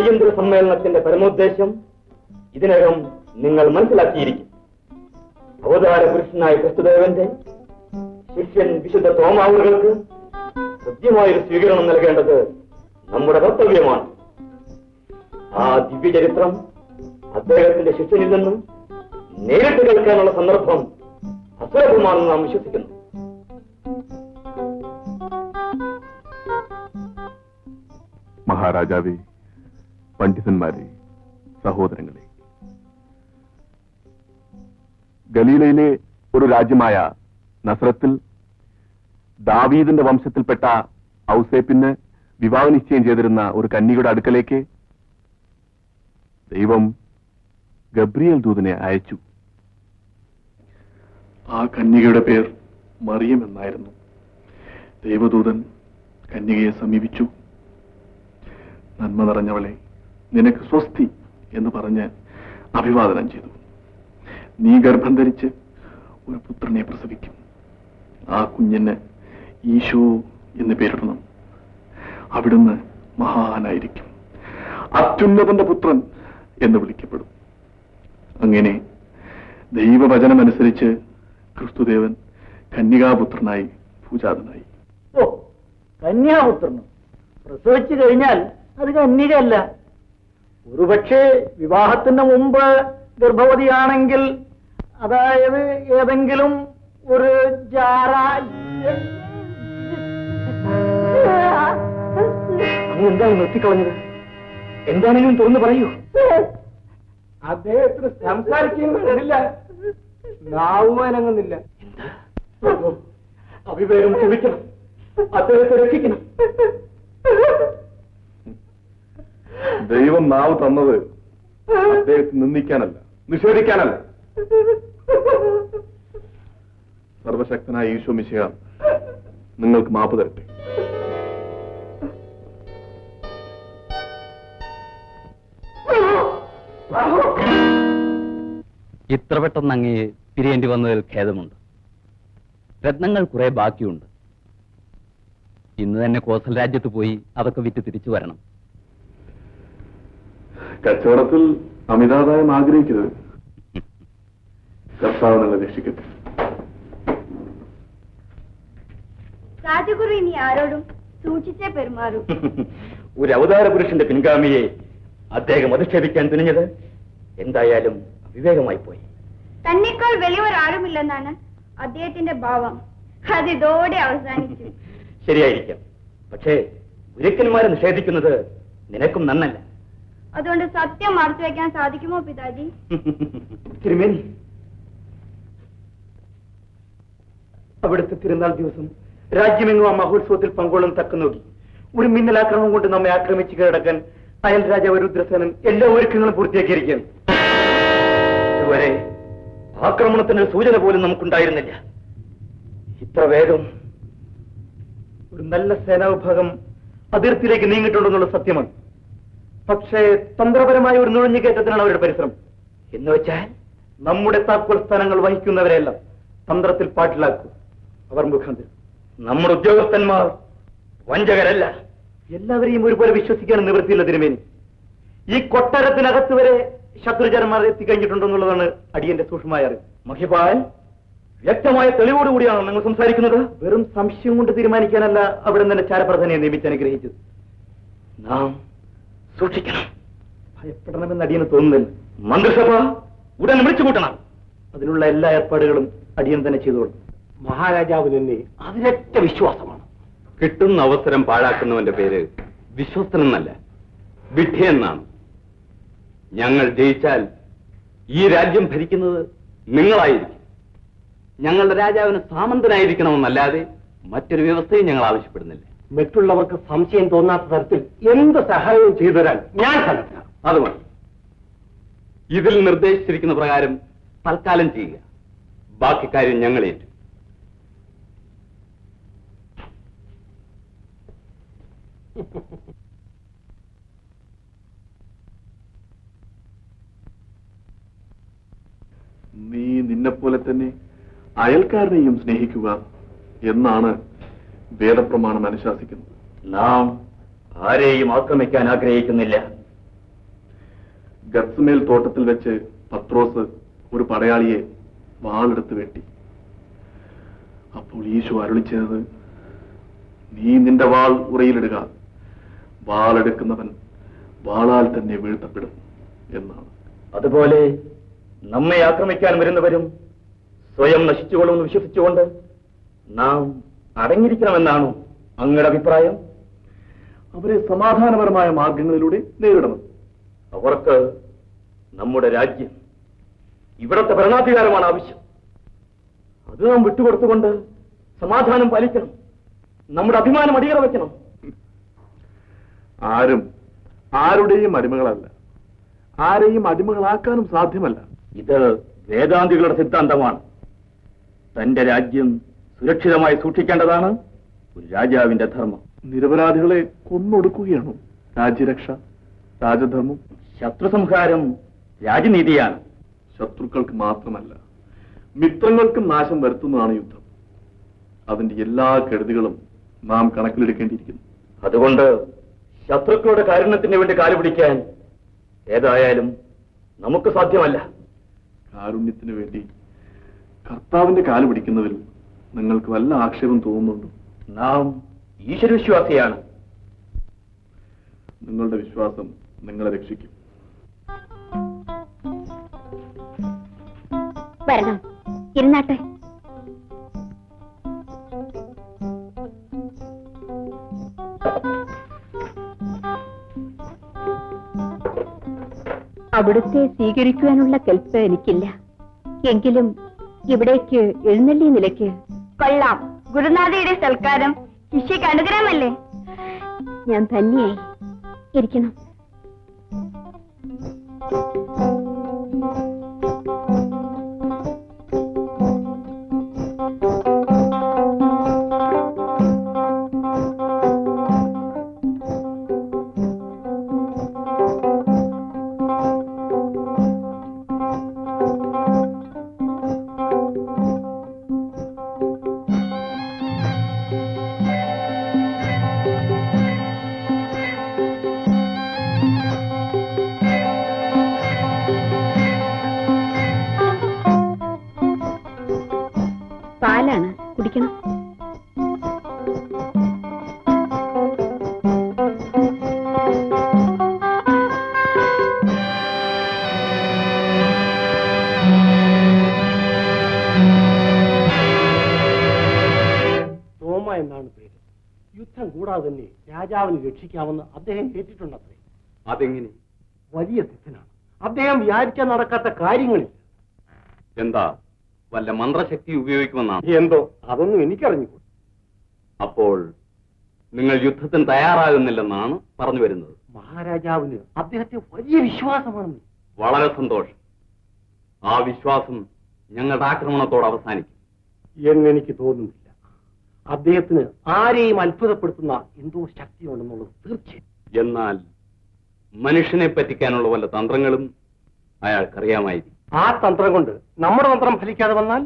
അടിയന്തര സമ്മേളനത്തിന്റെ പരമോദ്ദേശം ഇതിനകം നിങ്ങൾ മനസ്സിലാക്കിയിരിക്കും. അവതാര പുരുഷനായ ക്രിസ്തുദേവന്റെ ശിഷ്യൻ വിശുദ്ധ തോമാവുകൾക്ക് കൃത്യമായൊരു സ്വീകരണം നൽകേണ്ടത് നമ്മുടെ കർത്തവ്യമാണ്. ആ ദിവ്യചരിത്രം അദ്ദേഹത്തിന്റെ ശിഷ്യനിൽ നിന്നും നേരിട്ട് കേൾക്കാനുള്ള സന്ദർഭം അസുലഭമാണെന്ന് നാം വിശ്വസിക്കുന്നു. മഹാരാജാവേ, പണ്ഡിതന്മാരെ, സഹോദരങ്ങളെ, ഗലീലയിലെ ഒരു രാജ്യമായ നസ്രത്തിൽ ദാവീദിന്റെ വംശത്തിൽപ്പെട്ട ഔസേപ്പിന് വിവാഹ നിശ്ചയം ചെയ്തിരുന്ന ഒരു കന്യകയുടെ അടുക്കലേക്ക് ദൈവം ഗബ്രിയേൽ ദൂതനെ അയച്ചു. ആ കന്യകയുടെ പേർ മറിയം എന്നായിരുന്നു. ദൈവദൂതൻ കന്യകയെ സമീപിച്ചു. നന്മ നിറഞ്ഞവളെ, നിനക്ക് സ്വസ്തി എന്ന് പറഞ്ഞ് അഭിവാദനം ചെയ്തു. നീ ഗർഭം ധരിച്ച് ഒരു പുത്രനെ പ്രസവിക്കും. ആ കുഞ്ഞിന് ഈശോ എന്ന് പേരിടണം. അവിടുന്ന് മഹാനായിരിക്കും, അത്യുന്നതന്റെ പുത്രൻ എന്ന് വിളിക്കപ്പെടും. അങ്ങനെ ദൈവവചനമനുസരിച്ച് ക്രിസ്തുദേവൻ കന്യകാപുത്രനായി പൂജാതനായി. ഓ, കന്യാപുത്രനും പ്രസവിച്ചു കഴിഞ്ഞാൽ അത് കന്യകയല്ല. ഒരുപക്ഷെ വിവാഹത്തിന് മുമ്പ് ഗർഭവതിയാണെങ്കിൽ, അതായത് ഏതെങ്കിലും ഒരു എന്താണ് നിർത്തിക്കളഞ്ഞത്? എന്താണെങ്കിലും തുറന്നു പറയൂ. അദ്ദേഹത്തിന് സംസാരിക്കുന്നില്ല, നാവുവാനങ്ങുന്നില്ല. അവിവേകം ക്ഷമിക്കണം, അദ്ദേഹത്തെ രക്ഷിക്കണം. ദൈവം നാവ് തന്നത് അദ്ദേഹത്തെ നിന്ദിക്കാനല്ല, നിഷേധിക്കാനല്ല. സർവശക്തനായ ഈശോ മിശിഹ നിങ്ങൾക്ക് മാപ്പ് തരട്ടെ. ഇത്ര പെട്ടെന്ന് അങ്ങേ പിരിയേണ്ടി വന്നതിൽ ഖേദമുണ്ട്. രത്നങ്ങൾ കുറെ ബാക്കിയുണ്ട്. ഇന്ന് തന്നെ കോസൽ രാജ്യത്ത് പോയി അതൊക്കെ വിറ്റ് തിരിച്ചു വരണം. കച്ചവടത്തിൽ അമിതാദായം ആഗ്രഹിക്കരുത്. കർത്താവ് നിങ്ങളെ രക്ഷിക്കട്ടെ. രാജഗുരു ഇനി ആരോടും സൂക്ഷിച്ചേ പെരുമാറും. ഒരു അവതാര പുരുഷന്റെ പിൻഗാമിയെ അദ്ദേഹം അധിക്ഷേപിക്കാൻ തുനിഞ്ഞത് എന്തായാലും വിവേകമായി പോയി. തന്നെക്കാൾ വലിയൊരാളുമില്ലെന്നാണ് അദ്ദേഹത്തിന്റെ ഭാവം. അതിതോടെ അവസാനിച്ചു. ശരിയായിരിക്കാം, പക്ഷേ ഗുരുക്കന്മാരെ നിഷേധിക്കുന്നത് നിനക്കും നന്നല്ല. അതുകൊണ്ട് സത്യം മറച്ചു വെക്കാൻ സാധിക്കുമോ പിതാജി? തിരുമേനി, അവിടുത്തെ തിരുനാൾ ദിവസം രാജ്യമെങ്ങും ആ മഹോത്സവത്തിൽ പങ്കുകൊള്ളും തക്ക നോക്കി ഒരു മിന്നലാക്രമണം കൊണ്ട് നമ്മെ ആക്രമിച്ച് കീഴടക്കാൻ അയൽ രാജാവ് രുദ്രസേനൻ എല്ലാ ഒരുക്കങ്ങളും പൂർത്തിയാക്കിയിരിക്കുകയാണ്. ഇതുവരെ ആക്രമണത്തിന് സൂചന പോലും നമുക്കുണ്ടായിരുന്നില്ല. ഇത്ര വേഗം ഒരു നല്ല സേനാവിഭാഗം അതിർത്തിയിലേക്ക് നീങ്ങിയിട്ടുണ്ടെന്നുള്ള സത്യമാണ്. പക്ഷേ തന്ത്രപരമായ ഒരു നുഴഞ്ഞുകയറ്റത്തിനാണ് അവരുടെ പരിശ്രമം. എന്ന് വെച്ചാൽ നമ്മുടെ താക്കോൽ സ്ഥാനങ്ങൾ വഹിക്കുന്നവരെല്ലാം തന്ത്രത്തിൽ പാട്ടിലാക്കും. അവർ മുഖാന്തരം നമ്മുടെ ഉദ്യോഗസ്ഥന്മാർ വഞ്ചകരല്ല. എല്ലാവരെയും ഒരുപോലെ വിശ്വസിക്കാൻ നിവൃത്തിയില്ല തിരുമേനി. ഈ കൊട്ടാരത്തിനകത്ത് വരെ ശത്രുജനന്മാർ എത്തിക്കഴിഞ്ഞിട്ടുണ്ടെന്നുള്ളതാണ് അടിയന്റെ സൂക്ഷ്മമായ അറിവ്. മഹിപാൽ, വ്യക്തമായ തെളിവോടുകൂടിയാണോ നിങ്ങൾ സംസാരിക്കുന്നത്? വെറും സംശയം കൊണ്ട് തീരുമാനിക്കാനല്ല അവിടെ തന്നെ ചാരപ്രധാനിയെ നിയമിച്ച് അനുഗ്രഹിച്ചത്. നാം സൂക്ഷിക്കണം, ഭയപ്പെടണമെന്ന് അടിയന് തോന്നുന്നില്ല. മന്ത്രിസഭ ഉടൻ വിളിച്ചു കൂട്ടണം. അതിനുള്ള എല്ലാ ഏർപ്പാടുകളും അടിയൻ തന്നെ ചെയ്തോളും. മഹാരാജാവ് തന്നെ അതിരറ്റ വിശ്വാസമാണ്. കിട്ടുന്ന അവസരം പാഴാക്കുന്നവന്റെ പേര് വിശ്വസ്തനെന്നല്ല, വിഡ്ഢിയെന്നാണ്. ഞങ്ങൾ ജയിച്ചാൽ ഈ രാജ്യം ഭരിക്കുന്നത് നിങ്ങളായിരിക്കും. ഞങ്ങളുടെ രാജാവിന് സാമന്തനായിരിക്കണമെന്നല്ലാതെ മറ്റൊരു വ്യവസ്ഥയും ഞങ്ങൾ ആവശ്യപ്പെടുന്നില്ല. മറ്റുള്ളവർക്ക് സംശയം തോന്നാത്ത തരത്തിൽ എന്ത് സഹായവും ചെയ്തു തരാൻ ഞാൻ സന്നദ്ധ. അത് മതി. ഇതിൽ നിർദ്ദേശിച്ചിരിക്കുന്ന പ്രകാരം തൽക്കാലം ചെയ്യുക. ബാക്കി കാര്യം ഞങ്ങൾ ഏറ്റു. നീ നിന്നെപ്പോലെ തന്നെ അയൽക്കാരനെയും സ്നേഹിക്കുക എന്നാണ് വേദപ്രമാണം അനുശാസിക്കുന്നത്. നാം ആരെയും ആക്രമിക്കാൻ ആഗ്രഹിക്കുന്നില്ല. ഗത്സ്മേൽ തോട്ടത്തിൽ വെച്ച് പത്രോസ് ഒരു പടയാളിയെ വാളെടുത്ത് വെട്ടി. അപ്പോൾ ഈശോ അരുളിച്ചത്, നീ നിന്റെ വാൾ ഉറയിലിടുക, വാളെടുക്കുന്നവൻ വാളാൽ തന്നെ വീഴ്ത്തപ്പെടും എന്നാണ്. അതുപോലെ നമ്മെ ആക്രമിക്കാൻ വരുന്നവരും സ്വയം നശിച്ചുകൊള്ളുമെന്ന് വിശ്വസിച്ചുകൊണ്ട് നാം അടങ്ങിയിരിക്കണമെന്നാണോ അങ്ങയുടെ അഭിപ്രായം? അവരെ സമാധാനപരമായ മാർഗങ്ങളിലൂടെ നേരിടണം. അവർക്ക് നമ്മുടെ രാജ്യം, ഇവിടത്തെ ഭരണാധികാരമാണ് ആവശ്യം. അത് നാം വിട്ടുകൊടുത്തുകൊണ്ട് സമാധാനം പാലിക്കണം. നമ്മുടെ അഭിമാനം അടിയറ വയ്ക്കണം. ആരും ആരുടെയും അടിമകളല്ല, ആരെയും അടിമകളാക്കാനും സാധ്യമല്ല. ഇത് വേദാന്തികളുടെ സിദ്ധാന്തമാണ്. തന്റെ രാജ്യം സുരക്ഷിതമായി സൂക്ഷിക്കേണ്ടതാണ് ഒരു രാജാവിന്റെ ധർമ്മം. നിരപരാധികളെ കൊന്നൊടുക്കുകയാണോ രാജ്യരക്ഷ, രാജധർമ്മം? ശത്രുസംഹാരം രാജനീതിയാണ്. ശത്രുക്കൾക്ക് മാത്രമല്ല, മിത്രങ്ങൾക്കും നാശം വരുത്തുന്നതാണ് യുദ്ധം. അതിന്റെ എല്ലാ കെടുതികളും നാം കണക്കിലെടുക്കേണ്ടിയിരിക്കുന്നു. അതുകൊണ്ട് ശത്രുക്കളുടെ കാരുണ്യത്തിന് വേണ്ടി കാലുപിടിക്കാൻ ഏതായാലും നമുക്ക് സാധ്യമല്ല. കാരുണ്യത്തിന് വേണ്ടി കർത്താവിന്റെ കാല് പിടിക്കുന്നതിൽ നിങ്ങൾക്ക് വല്ല ആക്ഷേപം തോന്നുന്നുണ്ടോ? നാം ഈശ്വരവിശ്വാസിയാണ്. നിങ്ങളുടെ വിശ്വാസം നിങ്ങളെ രക്ഷിക്കും. വരണം, ഇരുന്നാട്ടെ. അവിടുത്തെ സ്വീകരിക്കുവാനുള്ള കൽപ്പ് എനിക്കില്ല. എങ്കിലും ഇവിടേക്ക് എഴുന്നള്ളി നിലയ്ക്ക് കൊള്ളാം. ഗുരുനാഥയുടെ സൽക്കാരം ശിഷ്യക്ക് അനുഗ്രഹമല്ലേ? ഞാൻ ധന്യയായി. ഇരിക്കണം. പാലാണ്, കുടിക്കണം. തോമ എന്നാണ് പേര്. യുദ്ധം കൂടാതെ തന്നെ രാജാവിനെ രക്ഷിക്കാമെന്ന് അദ്ദേഹം കേട്ടിട്ടുണ്ടത്രേ. അതെങ്ങനെ? വലിയ സിദ്ധനാണ് അദ്ദേഹം. വിചാരിക്കാൻ നടക്കാത്ത കാര്യങ്ങളില്ല. എന്താ, വല്ല മന്ത്രശക്തി ഉപയോഗിക്കുമെന്നാണ്? എന്തോ അതൊന്നും എനിക്കറിഞ്ഞു. അപ്പോൾ നിങ്ങൾ യുദ്ധത്തിന് തയ്യാറാകുന്നില്ലെന്നാണ് പറഞ്ഞു വരുന്നത്. മഹാരാജാവിന് അദ്ദേഹത്തെ വലിയ വിശ്വാസമാണെന്ന്. വളരെ സന്തോഷം. ആ വിശ്വാസം ഞങ്ങളുടെ ആക്രമണത്തോട് അവസാനിക്കും എന്നെനിക്ക് തോന്നുന്നില്ല. അദ്ദേഹത്തിന് ആരെയും അത്ഭുതപ്പെടുത്തുന്ന എന്തോ ശക്തിയുണ്ടെന്നുള്ളത് തീർച്ചയായും. എന്നാൽ മനുഷ്യനെ പറ്റിക്കാനുള്ള വല്ല തന്ത്രങ്ങളും അയാൾക്കറിയാമായിരിക്കും. ആ തന്ത്രം കൊണ്ട് നമ്മുടെ തന്ത്രം ഫലിക്കാതെ വന്നാൽ?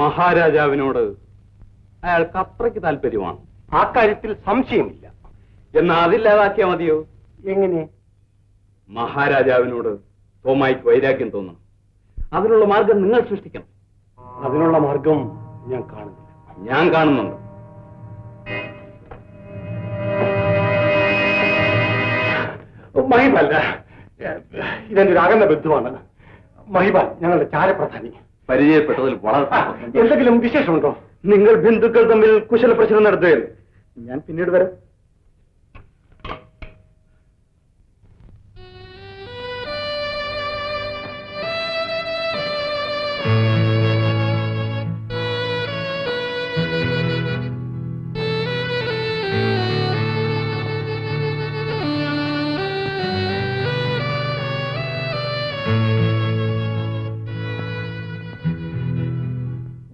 മഹാരാജാവിനോട് അയാൾക്ക് അത്രയ്ക്ക് താല്പര്യമാണ്. ആ കാര്യത്തിൽ സംശയമില്ല. എന്നാ അതില്ലാതാക്കിയാൽ മതിയോ? എങ്ങനെ? മഹാരാജാവിനോട് തോമായിക്ക് വൈരാഗ്യം തോന്നണം. അതിനുള്ള മാർഗം നിങ്ങൾ സൃഷ്ടിക്കണം. അതിനുള്ള മാർഗം ഞാൻ കാണുന്നില്ല. ഞാൻ കാണുന്നുണ്ട്. മഹിബല്ല, ഇതെന്റെ ഒരു അകന്ന ബന്ധുവാണ്. മഹിബാൽ ഞങ്ങളുടെ ചാരപ്രധാനി. പരിചയപ്പെട്ടതിൽ വളരെ സന്തോഷം. എന്തെങ്കിലും വിശേഷമുണ്ടോ? നിങ്ങൾ ബന്ധുക്കൾ തമ്മിൽ കുശല പ്രശ്നം നടത്തുകയാണ്. ഞാൻ പിന്നീട് വരാം.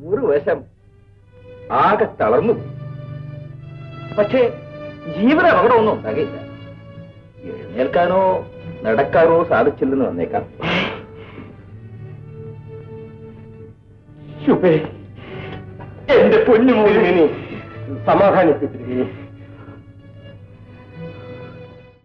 ഒരു വശം ആകെ തളർന്നു. പക്ഷേ ജീവന അപകടമൊന്നും ഉണ്ടാകില്ല. എഴുന്നേൽക്കാനോ നടക്കാനോ സാധിച്ചില്ലെന്ന് വന്നേക്കാം. എന്റെ പൊന്നുമോനെ സമാധാനിപ്പിച്ചിരിക്കുന്നു.